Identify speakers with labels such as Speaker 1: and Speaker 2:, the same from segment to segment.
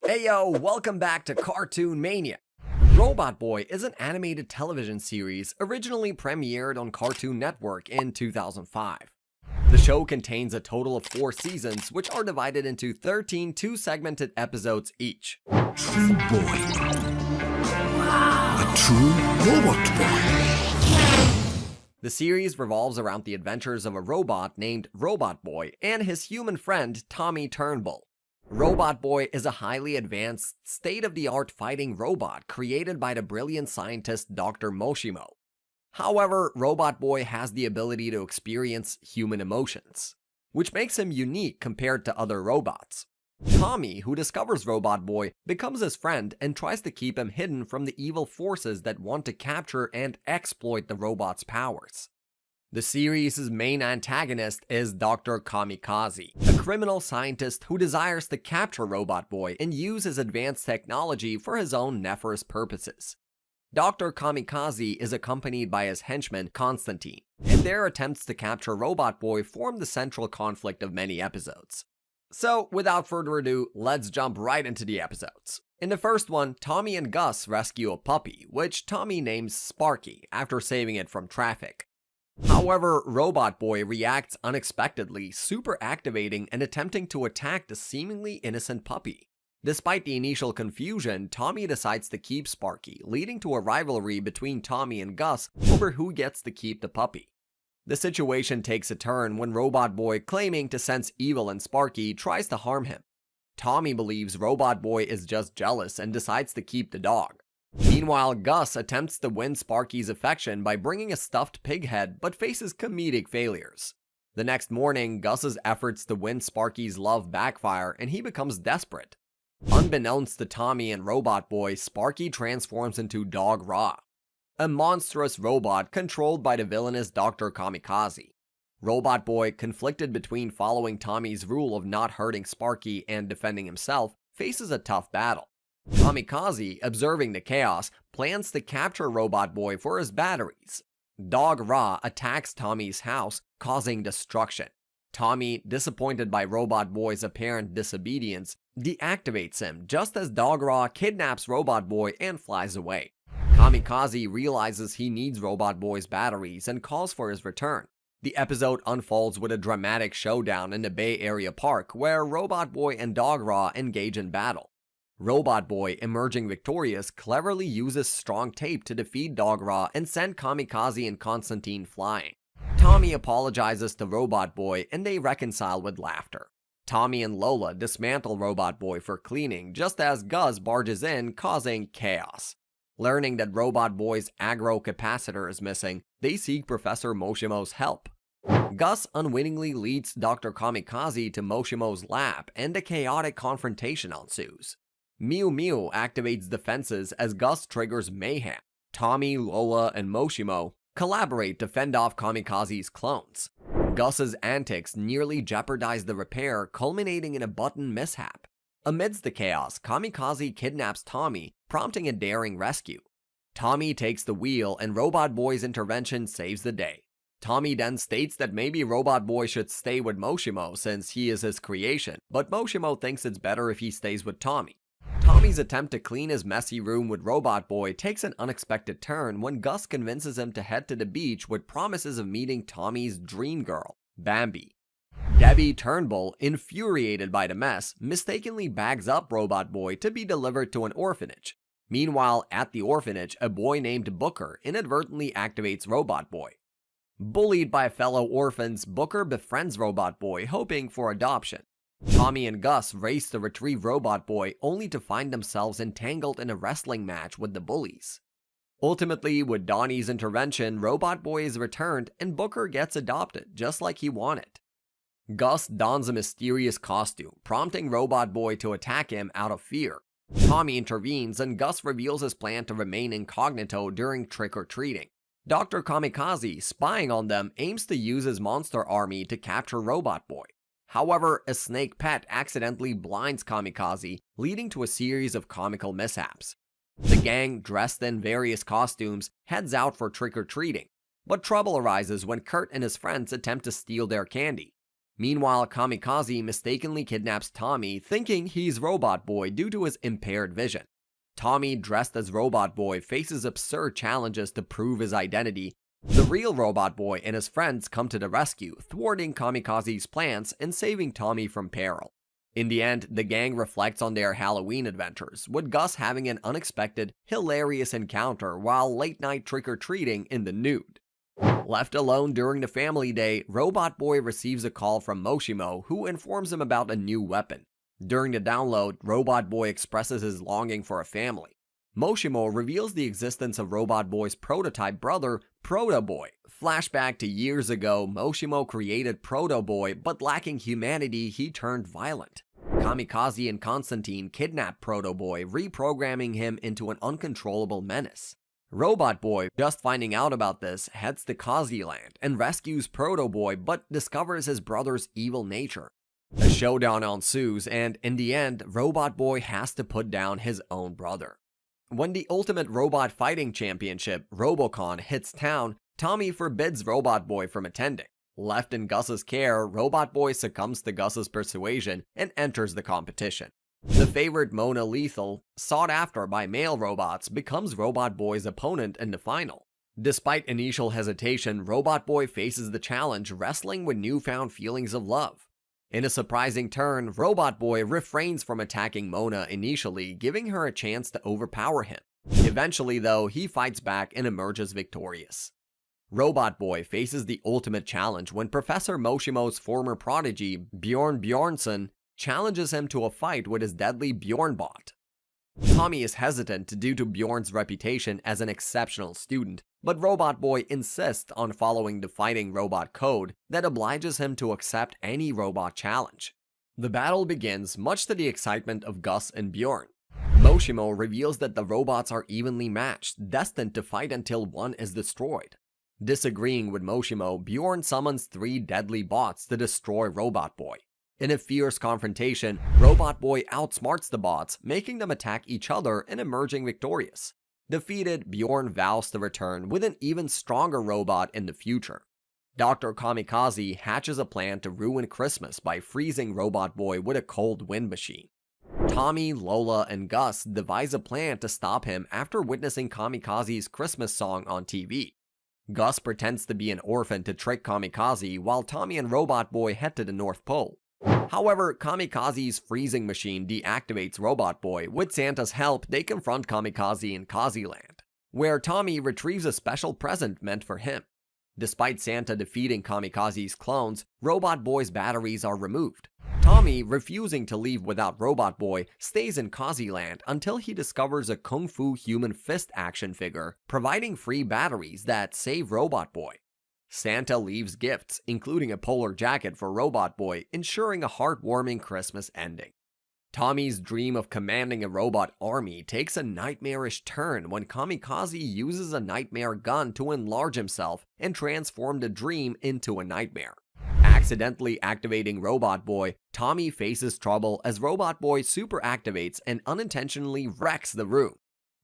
Speaker 1: Hey yo, welcome back to Cartoon Mania. Robotboy is an animated television series originally premiered on Cartoon Network in 2005. The show contains a total of 4 seasons, which are divided into 13 two-segmented episodes each.
Speaker 2: True boy. Wow. A true robot boy.
Speaker 1: The series revolves around the adventures of a robot named Robotboy and his human friend Tommy Turnbull. Robotboy is a highly advanced, state-of-the-art fighting robot created by the brilliant scientist Dr. Moshimo. However, Robotboy has the ability to experience human emotions, which makes him unique compared to other robots. Tommy, who discovers Robotboy, becomes his friend and tries to keep him hidden from the evil forces that want to capture and exploit the robot's powers. The series' main antagonist is Dr. Kamikaze, a criminal scientist who desires to capture Robotboy and use his advanced technology for his own nefarious purposes. Dr. Kamikaze is accompanied by his henchman Constantine, and their attempts to capture Robotboy form the central conflict of many episodes. So, without further ado, let's jump right into the episodes. In the first one, Tommy and Gus rescue a puppy, which Tommy names Sparky after saving it from traffic. However, Robotboy reacts unexpectedly, super activating and attempting to attack the seemingly innocent puppy. Despite the initial confusion, Tommy decides to keep Sparky, leading to a rivalry between Tommy and Gus over who gets to keep the puppy. The situation takes a turn when Robotboy, claiming to sense evil in Sparky, tries to harm him. Tommy believes Robotboy is just jealous and decides to keep the dog. Meanwhile, Gus attempts to win Sparky's affection by bringing a stuffed pig head but faces comedic failures. The next morning, Gus's efforts to win Sparky's love backfire and he becomes desperate. Unbeknownst to Tommy and Robotboy, Sparky transforms into Dog Ra, a monstrous robot controlled by the villainous Dr. Kamikaze. Robotboy, conflicted between following Tommy's rule of not hurting Sparky and defending himself, faces a tough battle. Kamikaze, observing the chaos, plans to capture Robotboy for his batteries. Dog Ra attacks Tommy's house, causing destruction. Tommy, disappointed by Robotboy's apparent disobedience, deactivates him just as Dog Ra kidnaps Robotboy and flies away. Kamikaze realizes he needs Robotboy's batteries and calls for his return. The episode unfolds with a dramatic showdown in the Bay Area park where Robotboy and Dog Ra engage in battle. Robotboy, emerging victorious, cleverly uses strong tape to defeat Dog Ra and send Kamikaze and Constantine flying. Tommy apologizes to Robotboy and they reconcile with laughter. Tommy and Lola dismantle Robotboy for cleaning just as Gus barges in, causing chaos. Learning that Robotboy's aggro capacitor is missing, they seek Professor Moshimo's help. Gus unwittingly leads Dr. Kamikaze to Moshimo's lab and a chaotic confrontation ensues. Mew Mew activates defenses as Gus triggers mayhem. Tommy, Lola, and Moshimo collaborate to fend off Kamikaze's clones. Gus's antics nearly jeopardize the repair, culminating in a button mishap. Amidst the chaos, Kamikaze kidnaps Tommy, prompting a daring rescue. Tommy takes the wheel and Robotboy's intervention saves the day. Tommy then states that maybe Robotboy should stay with Moshimo since he is his creation, but Moshimo thinks it's better if he stays with Tommy. Tommy's attempt to clean his messy room with Robotboy takes an unexpected turn when Gus convinces him to head to the beach with promises of meeting Tommy's dream girl, Bambi. Debbie Turnbull, infuriated by the mess, mistakenly bags up Robotboy to be delivered to an orphanage. Meanwhile, at the orphanage, a boy named Booker inadvertently activates Robotboy. Bullied by fellow orphans, Booker befriends Robotboy, hoping for adoption. Tommy and Gus race to retrieve Robotboy only to find themselves entangled in a wrestling match with the bullies. Ultimately, with Donnie's intervention, Robotboy is returned and Booker gets adopted just like he wanted. Gus dons a mysterious costume, prompting Robotboy to attack him out of fear. Tommy intervenes and Gus reveals his plan to remain incognito during trick-or-treating. Dr. Kamikaze, spying on them, aims to use his monster army to capture Robotboy. However, a snake pet accidentally blinds Kamikaze, leading to a series of comical mishaps. The gang, dressed in various costumes, heads out for trick-or-treating, but trouble arises when Kurt and his friends attempt to steal their candy. Meanwhile, Kamikaze mistakenly kidnaps Tommy, thinking he's Robotboy due to his impaired vision. Tommy, dressed as Robotboy, faces absurd challenges to prove his identity. The real Robotboy and his friends come to the rescue, thwarting Kamikaze's plans and saving Tommy from peril. In the end, the gang reflects on their Halloween adventures, with Gus having an unexpected, hilarious encounter while late-night trick-or-treating in the nude. Left alone during the family day, Robotboy receives a call from Moshimo, who informs him about a new weapon. During the download, Robotboy expresses his longing for a family. Moshimo reveals the existence of Robotboy's prototype brother, Protoboy. Flashback to years ago, Moshimo created Protoboy, but lacking humanity, he turned violent. Kamikaze and Constantine kidnap Protoboy, reprogramming him into an uncontrollable menace. Robotboy, just finding out about this, heads to Kaziland and rescues Protoboy, but discovers his brother's evil nature. A showdown ensues, and in the end, Robotboy has to put down his own brother. When the Ultimate Robot Fighting Championship, Robocon, hits town, Tommy forbids Robotboy from attending. Left in Gus's care, Robotboy succumbs to Gus's persuasion and enters the competition. The favorite Mona Lethal, sought after by male robots, becomes Robotboy's opponent in the final. Despite initial hesitation, Robotboy faces the challenge, wrestling with newfound feelings of love. In a surprising turn, Robotboy refrains from attacking Mona initially, giving her a chance to overpower him. Eventually, though, he fights back and emerges victorious. Robotboy faces the ultimate challenge when Professor Moshimo's former prodigy, Bjorn Bjornsson, challenges him to a fight with his deadly Bjornbot. Tommy is hesitant due to Bjorn's reputation as an exceptional student, but Robotboy insists on following the fighting robot code that obliges him to accept any robot challenge. The battle begins, much to the excitement of Gus and Bjorn. Moshimo reveals that the robots are evenly matched, destined to fight until one is destroyed. Disagreeing with Moshimo, Bjorn summons 3 deadly bots to destroy Robotboy. In a fierce confrontation, Robotboy outsmarts the bots, making them attack each other and emerging victorious. Defeated, Bjorn vows to return with an even stronger robot in the future. Dr. Kamikaze hatches a plan to ruin Christmas by freezing Robotboy with a cold wind machine. Tommy, Lola, and Gus devise a plan to stop him after witnessing Kamikaze's Christmas song on TV. Gus pretends to be an orphan to trick Kamikaze, while Tommy and Robotboy head to the North Pole. However, Kamikaze's freezing machine deactivates Robotboy. With Santa's help, they confront Kamikaze in Kaziland, where Tommy retrieves a special present meant for him. Despite Santa defeating Kamikaze's clones, Robotboy's batteries are removed. Tommy, refusing to leave without Robotboy, stays in Kaziland until he discovers a Kung Fu human fist action figure, providing free batteries that save Robotboy. Santa leaves gifts, including a polar jacket for Robotboy, ensuring a heartwarming Christmas ending. Tommy's dream of commanding a robot army takes a nightmarish turn when Kamikaze uses a nightmare gun to enlarge himself and transform the dream into a nightmare. Accidentally activating Robotboy, Tommy faces trouble as Robotboy super activates and unintentionally wrecks the room.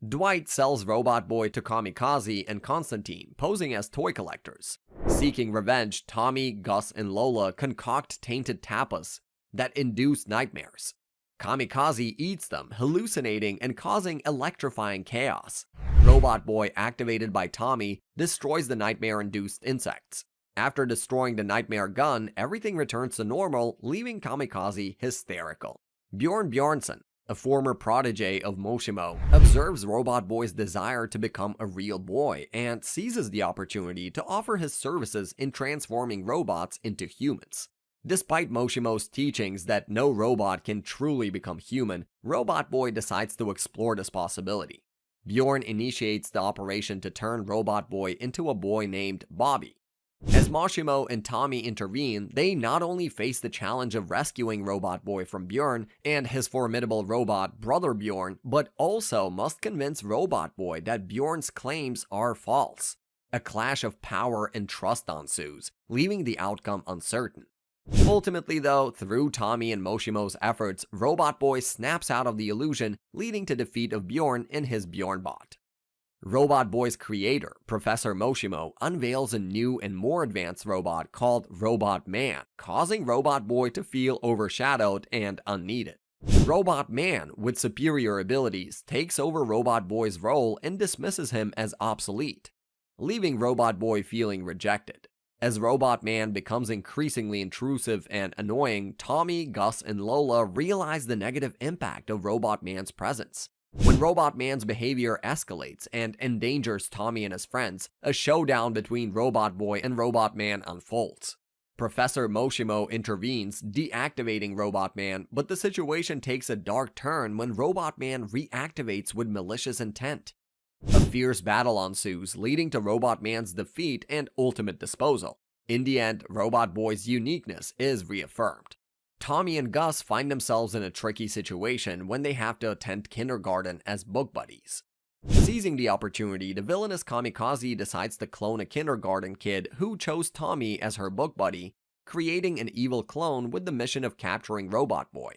Speaker 1: Dwight sells Robotboy to Kamikaze and Constantine, posing as toy collectors. Seeking revenge, Tommy, Gus, and Lola concoct tainted tapas that induce nightmares. Kamikaze eats them, hallucinating and causing electrifying chaos. Robotboy, activated by Tommy, destroys the nightmare-induced insects. After destroying the nightmare gun, everything returns to normal, leaving Kamikaze hysterical. Bjorn Bjornsson, a former protege of Moshimo, observes Robotboy's desire to become a real boy and seizes the opportunity to offer his services in transforming robots into humans. Despite Moshimo's teachings that no robot can truly become human, Robotboy decides to explore this possibility. Bjorn initiates the operation to turn Robotboy into a boy named Bobby. As Moshimo and Tommy intervene, they not only face the challenge of rescuing Robotboy from Bjorn and his formidable robot brother Bjorn, but also must convince Robotboy that Bjorn's claims are false. A clash of power and trust ensues, leaving the outcome uncertain. Ultimately though, through Tommy and Moshimo's efforts, Robotboy snaps out of the illusion, leading to defeat of Bjorn and his Bjornbot. Robotboy's creator, Professor Moshimo, unveils a new and more advanced robot called Robot Man, causing Robotboy to feel overshadowed and unneeded. Robot Man, with superior abilities, takes over Robotboy's role and dismisses him as obsolete, leaving Robotboy feeling rejected. As Robot Man becomes increasingly intrusive and annoying, Tommy, Gus, and Lola realize the negative impact of Robot Man's presence. When Robot Man's behavior escalates and endangers Tommy and his friends, a showdown between Robotboy and Robot Man unfolds. Professor Moshimo intervenes, deactivating Robot Man, but the situation takes a dark turn when Robot Man reactivates with malicious intent. A fierce battle ensues, leading to Robot Man's defeat and ultimate disposal. In the end, Robotboy's uniqueness is reaffirmed. Tommy and Gus find themselves in a tricky situation when they have to attend kindergarten as book buddies. Seizing the opportunity, the villainous Kamikaze decides to clone a kindergarten kid who chose Tommy as her book buddy, creating an evil clone with the mission of capturing Robotboy.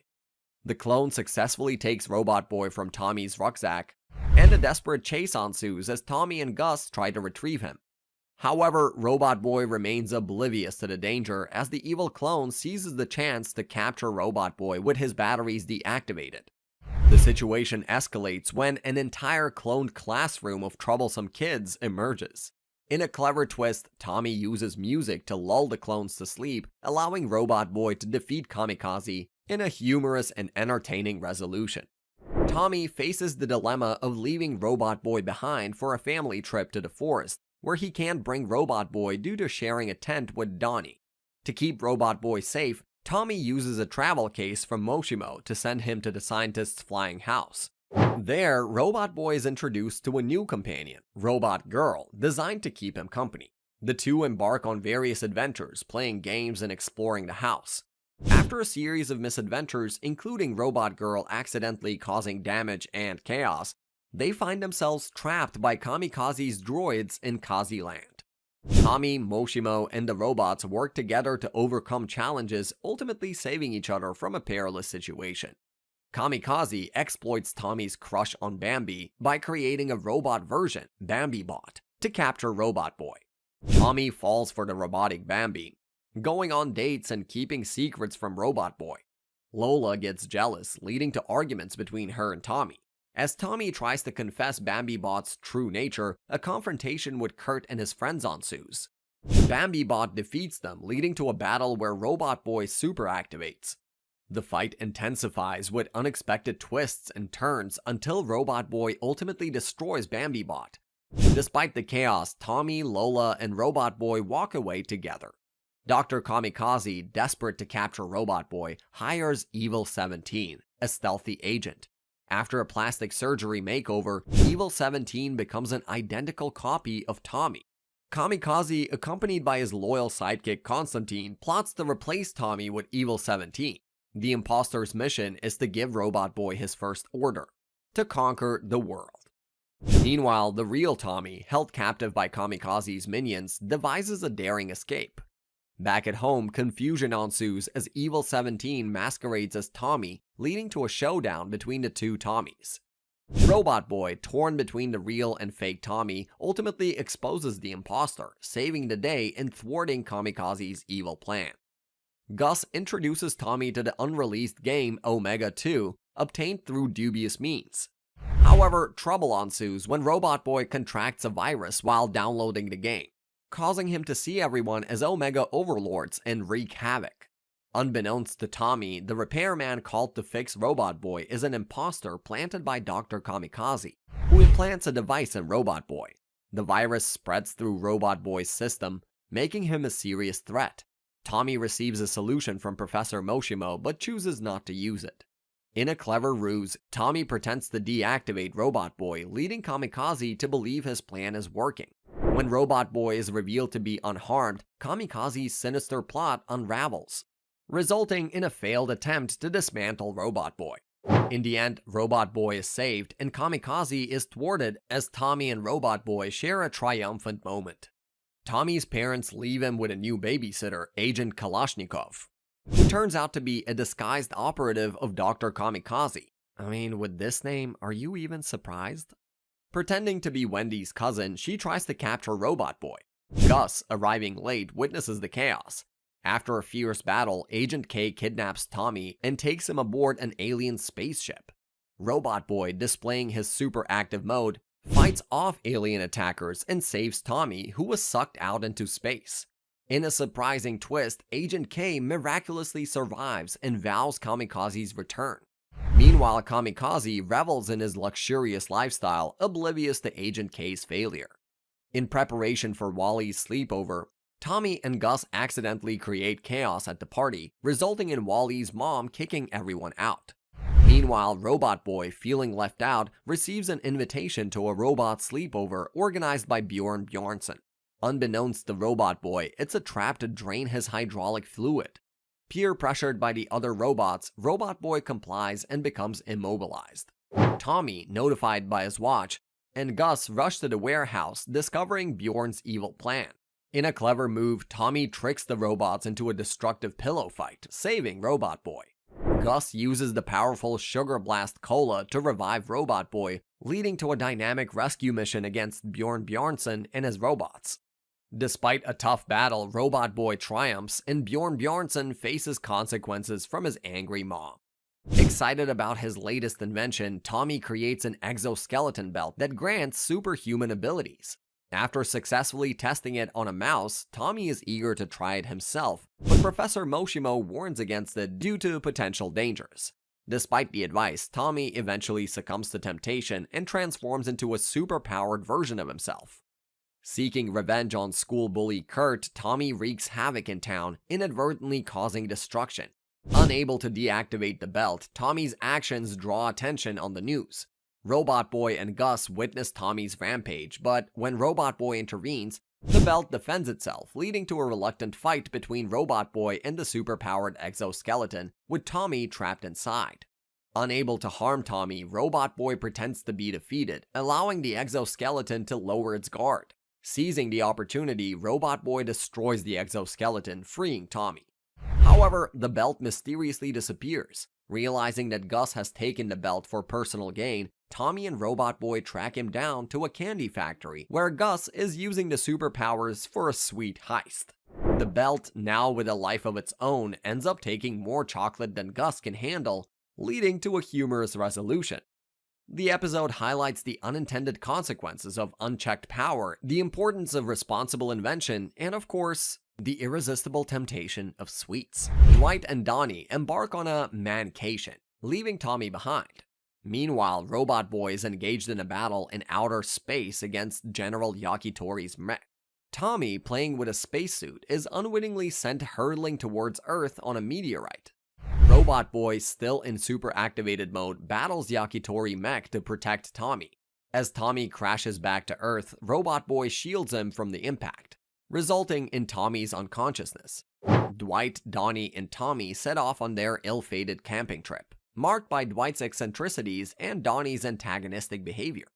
Speaker 1: The clone successfully takes Robotboy from Tommy's rucksack, and a desperate chase ensues as Tommy and Gus try to retrieve him. However, Robotboy remains oblivious to the danger as the evil clone seizes the chance to capture Robotboy with his batteries deactivated. The situation escalates when an entire cloned classroom of troublesome kids emerges. In a clever twist, Tommy uses music to lull the clones to sleep, allowing Robotboy to defeat Kamikaze in a humorous and entertaining resolution. Tommy faces the dilemma of leaving Robotboy behind for a family trip to the forest, where he can't bring Robotboy due to sharing a tent with Donnie. To keep Robotboy safe, Tommy uses a travel case from Moshimo to send him to the scientist's flying house. There, Robotboy is introduced to a new companion, Robot Girl, designed to keep him company. The two embark on various adventures, playing games and exploring the house. After a series of misadventures, including Robot Girl accidentally causing damage and chaos, they find themselves trapped by Kamikaze's droids in Kaziland. Tommy, Moshimo, and the robots work together to overcome challenges, ultimately saving each other from a perilous situation. Kamikaze exploits Tommy's crush on Bambi by creating a robot version, BambiBot, to capture Robotboy. Tommy falls for the robotic Bambi, going on dates and keeping secrets from Robotboy. Lola gets jealous, leading to arguments between her and Tommy. As Tommy tries to confess BambiBot's true nature, a confrontation with Kurt and his friends ensues. BambiBot defeats them, leading to a battle where Robotboy super activates. The fight intensifies with unexpected twists and turns until Robotboy ultimately destroys BambiBot. Despite the chaos, Tommy, Lola, and Robotboy walk away together. Dr. Kamikaze, desperate to capture Robotboy, hires Evil 17, a stealthy agent. After a plastic surgery makeover, Evil 17 becomes an identical copy of Tommy. Kamikaze, accompanied by his loyal sidekick Constantine, plots to replace Tommy with Evil 17. The Impostors' mission is to give Robotboy his first order, to conquer the world. Meanwhile, the real Tommy, held captive by Kamikaze's minions, devises a daring escape. Back at home, confusion ensues as Evil 17 masquerades as Tommy, leading to a showdown between the two Tommies. Robotboy, torn between the real and fake Tommy, ultimately exposes the imposter, saving the day and thwarting Kamikaze's evil plan. Gus introduces Tommy to the unreleased game Omega 2, obtained through dubious means. However, trouble ensues when Robotboy contracts a virus while downloading the game, causing him to see everyone as Omega overlords and wreak havoc. Unbeknownst to Tommy, the repairman called to fix Robotboy is an imposter planted by Dr. Kamikaze, who implants a device in Robotboy. The virus spreads through Robotboy's system, making him a serious threat. Tommy receives a solution from Professor Moshimo but chooses not to use it. In a clever ruse, Tommy pretends to deactivate Robotboy, leading Kamikaze to believe his plan is working. When Robotboy is revealed to be unharmed, Kamikaze's sinister plot unravels, resulting in a failed attempt to dismantle Robotboy. In the end, Robotboy is saved and Kamikaze is thwarted as Tommy and Robotboy share a triumphant moment. Tommy's parents leave him with a new babysitter, Agent Kalashnikov, who turns out to be a disguised operative of Dr. Kamikaze. I mean, with this name, are you even surprised? Pretending to be Wendy's cousin, she tries to capture Robotboy. Gus, arriving late, witnesses the chaos. After a fierce battle, Agent K kidnaps Tommy and takes him aboard an alien spaceship. Robotboy, displaying his super active mode, fights off alien attackers and saves Tommy, who was sucked out into space. In a surprising twist, Agent K miraculously survives and vows Kamikaze's return. Meanwhile, Kamikaze revels in his luxurious lifestyle, oblivious to Agent K's failure. In preparation for Wally's sleepover, Tommy and Gus accidentally create chaos at the party, resulting in Wally's mom kicking everyone out. Meanwhile, Robotboy, feeling left out, receives an invitation to a robot sleepover organized by Bjorn Bjornsson. Unbeknownst to Robotboy, it's a trap to drain his hydraulic fluid. Peer pressured by the other robots, Robotboy complies and becomes immobilized. Tommy, notified by his watch, and Gus rush to the warehouse, discovering Bjorn's evil plan. In a clever move, Tommy tricks the robots into a destructive pillow fight, saving Robotboy. Gus uses the powerful Sugar Blast Cola to revive Robotboy, leading to a dynamic rescue mission against Bjorn Bjornsson and his robots. Despite a tough battle, Robotboy triumphs and Bjorn Bjornsson faces consequences from his angry mom. Excited about his latest invention, Tommy creates an exoskeleton belt that grants superhuman abilities. After successfully testing it on a mouse, Tommy is eager to try it himself, but Professor Moshimo warns against it due to potential dangers. Despite the advice, Tommy eventually succumbs to temptation and transforms into a super-powered version of himself. Seeking revenge on school bully Kurt, Tommy wreaks havoc in town, inadvertently causing destruction. Unable to deactivate the belt, Tommy's actions draw attention on the news. Robotboy and Gus witness Tommy's rampage, but when Robotboy intervenes, the belt defends itself, leading to a reluctant fight between Robotboy and the superpowered exoskeleton, with Tommy trapped inside. Unable to harm Tommy, Robotboy pretends to be defeated, allowing the exoskeleton to lower its guard. Seizing the opportunity, Robotboy destroys the exoskeleton, freeing Tommy. However, the belt mysteriously disappears. Realizing that Gus has taken the belt for personal gain, Tommy and Robotboy track him down to a candy factory, where Gus is using the superpowers for a sweet heist. The belt, now with a life of its own, ends up taking more chocolate than Gus can handle, leading to a humorous resolution. The episode highlights the unintended consequences of unchecked power, the importance of responsible invention, and of course, the irresistible temptation of sweets. Dwight and Donnie embark on a mancation, leaving Tommy behind. Meanwhile, Robotboy is engaged in a battle in outer space against General Yakitori's mech. Tommy, playing with a spacesuit, is unwittingly sent hurtling towards Earth on a meteorite. Robotboy, still in super activated mode, battles Yakitori mech to protect Tommy. As Tommy crashes back to Earth, Robotboy shields him from the impact, resulting in Tommy's unconsciousness. Dwight, Donnie, and Tommy set off on their ill-fated camping trip, marked by Dwight's eccentricities and Donnie's antagonistic behavior.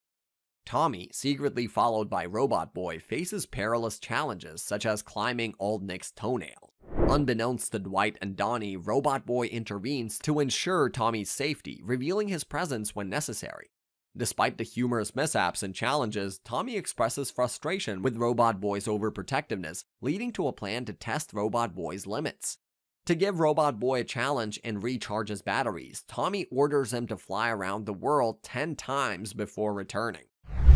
Speaker 1: Tommy, secretly followed by Robotboy, faces perilous challenges such as climbing Old Nick's toenail. Unbeknownst to Dwight and Donnie, Robotboy intervenes to ensure Tommy's safety, revealing his presence when necessary. Despite the humorous mishaps and challenges, Tommy expresses frustration with Robotboy's overprotectiveness, leading to a plan to test Robotboy's limits. To give Robotboy a challenge and recharge his batteries, Tommy orders him to fly around the world 10 times before returning.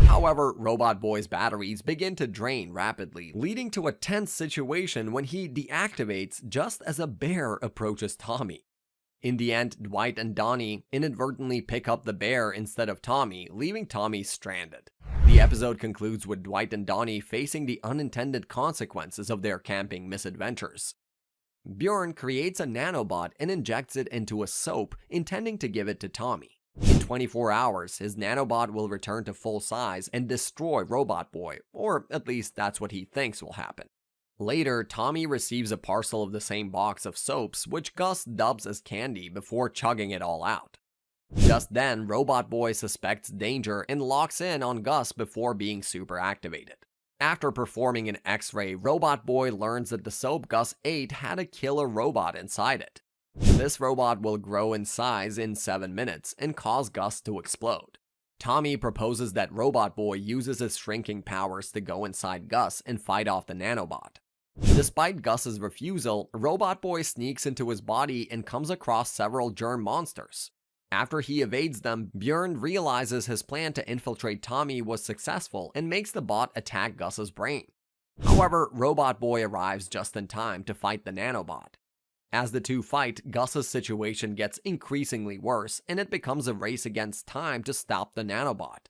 Speaker 1: However, Robotboy's batteries begin to drain rapidly, leading to a tense situation when he deactivates just as a bear approaches Tommy. In the end, Dwight and Donnie inadvertently pick up the bear instead of Tommy, leaving Tommy stranded. The episode concludes with Dwight and Donnie facing the unintended consequences of their camping misadventures. Bjorn creates a nanobot and injects it into a soap, intending to give it to Tommy. In 24 hours, his nanobot will return to full size and destroy Robotboy, or at least that's what he thinks will happen. Later, Tommy receives a parcel of the same box of soaps, which Gus dubs as candy before chugging it all out. Just then, Robotboy suspects danger and locks in on Gus before being super activated. After performing an X-ray, Robotboy learns that the soap Gus ate had a killer robot inside it. This robot will grow in size in 7 minutes and cause Gus to explode. Tommy proposes that Robotboy uses his shrinking powers to go inside Gus and fight off the nanobot. Despite Gus's refusal, Robotboy sneaks into his body and comes across several germ monsters. After he evades them, Bjorn realizes his plan to infiltrate Tommy was successful and makes the bot attack Gus's brain. However, Robotboy arrives just in time to fight the nanobot. As the two fight, Gus's situation gets increasingly worse, and it becomes a race against time to stop the nanobot.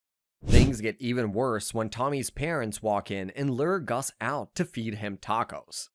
Speaker 1: Things get even worse when Tommy's parents walk in and lure Gus out to feed him tacos.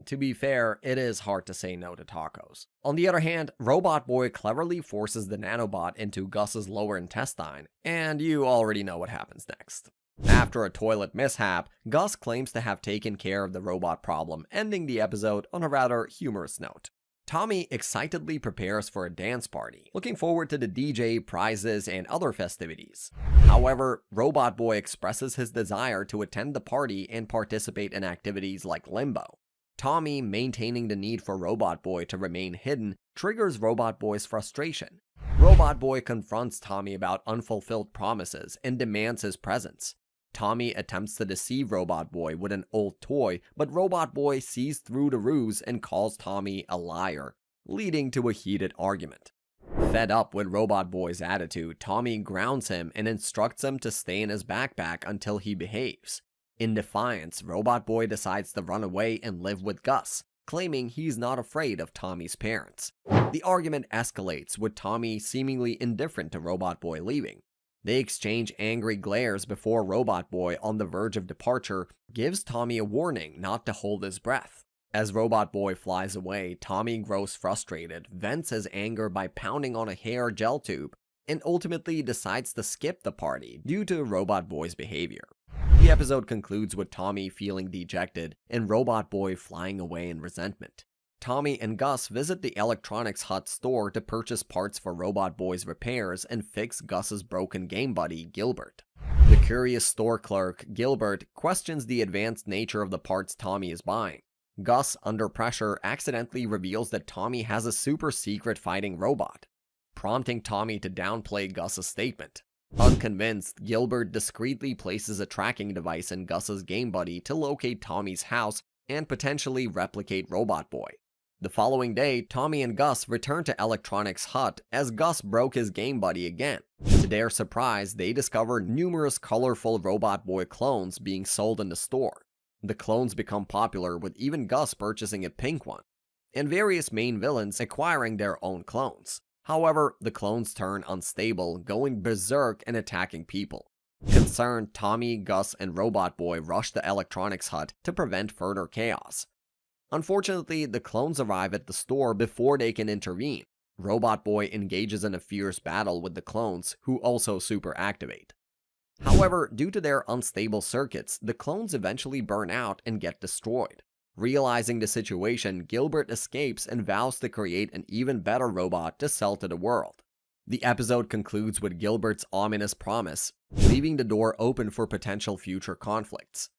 Speaker 1: To be fair, it is hard to say no to tacos. On the other hand, Robotboy cleverly forces the nanobot into Gus's lower intestine, and you already know what happens next. After a toilet mishap, Gus claims to have taken care of the robot problem, ending the episode on a rather humorous note. Tommy excitedly prepares for a dance party, looking forward to the DJ, prizes, and other festivities. However, Robotboy expresses his desire to attend the party and participate in activities like limbo. Tommy, maintaining the need for Robotboy to remain hidden, triggers Robotboy's frustration. Robotboy confronts Tommy about unfulfilled promises and demands his presence. Tommy attempts to deceive Robotboy with an old toy, but Robotboy sees through the ruse and calls Tommy a liar, leading to a heated argument. Fed up with Robotboy's attitude, Tommy grounds him and instructs him to stay in his backpack until he behaves. In defiance, Robotboy decides to run away and live with Gus, claiming he's not afraid of Tommy's parents. The argument escalates, with Tommy seemingly indifferent to Robotboy leaving. They exchange angry glares before Robotboy, on the verge of departure, gives Tommy a warning not to hold his breath. As Robotboy flies away, Tommy grows frustrated, vents his anger by pounding on a hair gel tube, and ultimately decides to skip the party due to Robotboy's behavior. The episode concludes with Tommy feeling dejected and Robotboy flying away in resentment. Tommy and Gus visit the Electronics Hut store to purchase parts for Robotboy's repairs and fix Gus's broken game buddy, Gilbert. The curious store clerk, Gilbert, questions the advanced nature of the parts Tommy is buying. Gus, under pressure, accidentally reveals that Tommy has a super secret fighting robot, prompting Tommy to downplay Gus's statement. Unconvinced, Gilbert discreetly places a tracking device in Gus's game buddy to locate Tommy's house and potentially replicate Robotboy. The following day, Tommy and Gus return to Electronics Hut as Gus broke his game buddy again. To their surprise, they discover numerous colorful Robotboy clones being sold in the store. The clones become popular, with even Gus purchasing a pink one, and various main villains acquiring their own clones. However, the clones turn unstable, going berserk and attacking people. Concerned, Tommy, Gus, and Robotboy rush the Electronics Hut to prevent further chaos. Unfortunately, the clones arrive at the store before they can intervene. Robotboy engages in a fierce battle with the clones, who also super activate. However, due to their unstable circuits, the clones eventually burn out and get destroyed. Realizing the situation, Gilbert escapes and vows to create an even better robot to sell to the world. The episode concludes with Gilbert's ominous promise, leaving the door open for potential future conflicts.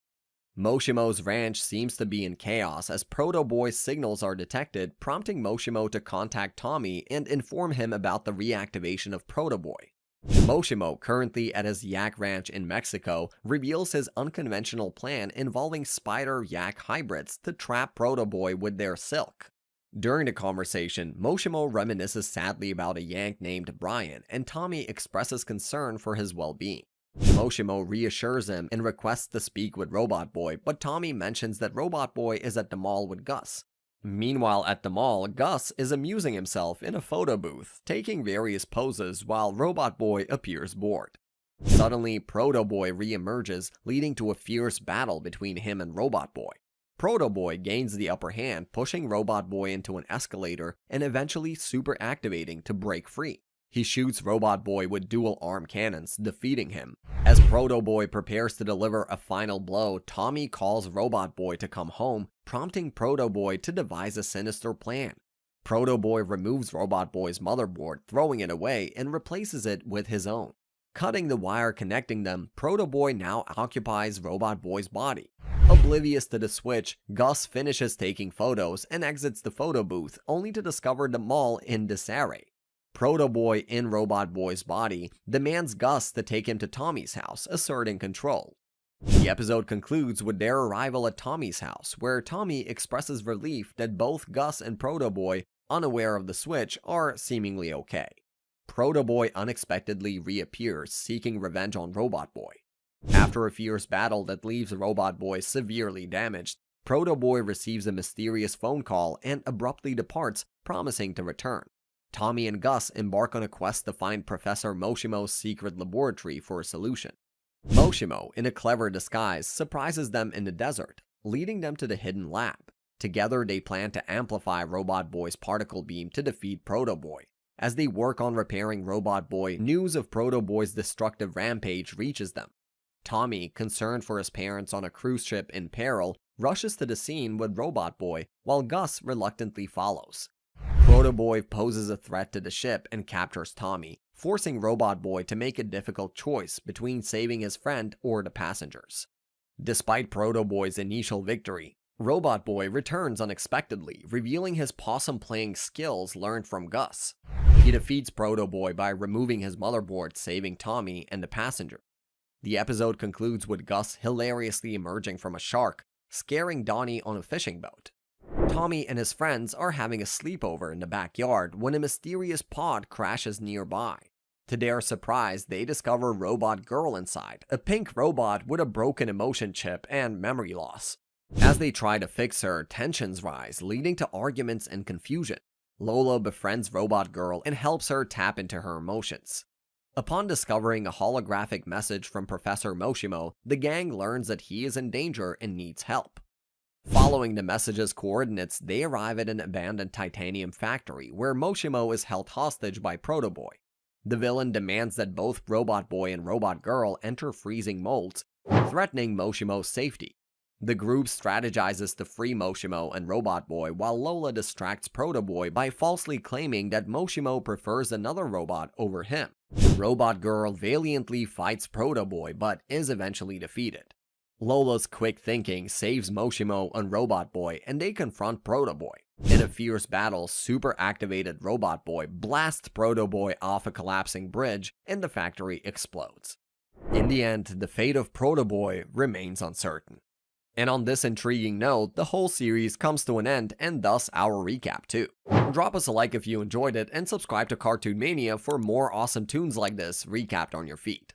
Speaker 1: Moshimo's ranch seems to be in chaos as Protoboy's signals are detected, prompting Moshimo to contact Tommy and inform him about the reactivation of Protoboy. Moshimo, currently at his yak ranch in Mexico, reveals his unconventional plan involving spider-yak hybrids to trap Protoboy with their silk. During the conversation, Moshimo reminisces sadly about a yak named Brian, and Tommy expresses concern for his well-being. Moshimo reassures him and requests to speak with Robotboy, but Tommy mentions that Robotboy is at the mall with Gus. Meanwhile, at the mall, Gus is amusing himself in a photo booth, taking various poses while Robotboy appears bored. Suddenly, Protoboy re-emerges, leading to a fierce battle between him and Robotboy. Protoboy gains the upper hand, pushing Robotboy into an escalator and eventually super activating to break free. He shoots Robotboy with dual arm cannons, defeating him. As Protoboy prepares to deliver a final blow, Tommy calls Robotboy to come home, prompting Protoboy to devise a sinister plan. Protoboy removes Robotboy's motherboard, throwing it away, and replaces it with his own. Cutting the wire connecting them, Protoboy now occupies Robotboy's body. Oblivious to the switch, Gus finishes taking photos and exits the photo booth, only to discover the mall in disarray. Protoboy in Robotboy's body demands Gus to take him to Tommy's house, asserting control. The episode concludes with their arrival at Tommy's house, where Tommy expresses relief that both Gus and Protoboy, unaware of the switch, are seemingly okay. Protoboy unexpectedly reappears, seeking revenge on Robotboy. After a fierce battle that leaves Robotboy severely damaged, Protoboy receives a mysterious phone call and abruptly departs, promising to return. Tommy and Gus embark on a quest to find Professor Moshimo's secret laboratory for a solution. Moshimo, in a clever disguise, surprises them in the desert, leading them to the hidden lab. Together, they plan to amplify Robotboy's particle beam to defeat Protoboy. As they work on repairing Robotboy, news of Protoboy's destructive rampage reaches them. Tommy, concerned for his parents on a cruise ship in peril, rushes to the scene with Robotboy, while Gus reluctantly follows. Protoboy poses a threat to the ship and captures Tommy, forcing Robotboy to make a difficult choice between saving his friend or the passengers. Despite Protoboy's initial victory, Robotboy returns unexpectedly, revealing his possum-playing skills learned from Gus. He defeats Protoboy by removing his motherboard, saving Tommy and the passenger. The episode concludes with Gus hilariously emerging from a shark, scaring Donnie on a fishing boat. Tommy and his friends are having a sleepover in the backyard when a mysterious pod crashes nearby. To their surprise, they discover Robot Girl inside, a pink robot with a broken emotion chip and memory loss. As they try to fix her, tensions rise, leading to arguments and confusion. Lola befriends Robot Girl and helps her tap into her emotions. Upon discovering a holographic message from Professor Moshimo, the gang learns that he is in danger and needs help. Following the message's coordinates, they arrive at an abandoned titanium factory where Moshimo is held hostage by Protoboy. The villain demands that both Robotboy and Robot Girl enter freezing molds, threatening Moshimo's safety. The group strategizes to free Moshimo and Robotboy while Lola distracts Protoboy by falsely claiming that Moshimo prefers another robot over him. Robot Girl valiantly fights Protoboy but is eventually defeated. Lola's quick thinking saves Moshimo and Robotboy, and they confront Protoboy. In a fierce battle, super-activated Robotboy blasts Protoboy off a collapsing bridge, and the factory explodes. In the end, the fate of Protoboy remains uncertain. And on this intriguing note, the whole series comes to an end, and thus our recap too. Drop us a like if you enjoyed it, and subscribe to Cartoon Mania for more awesome tunes like this recapped on your feed.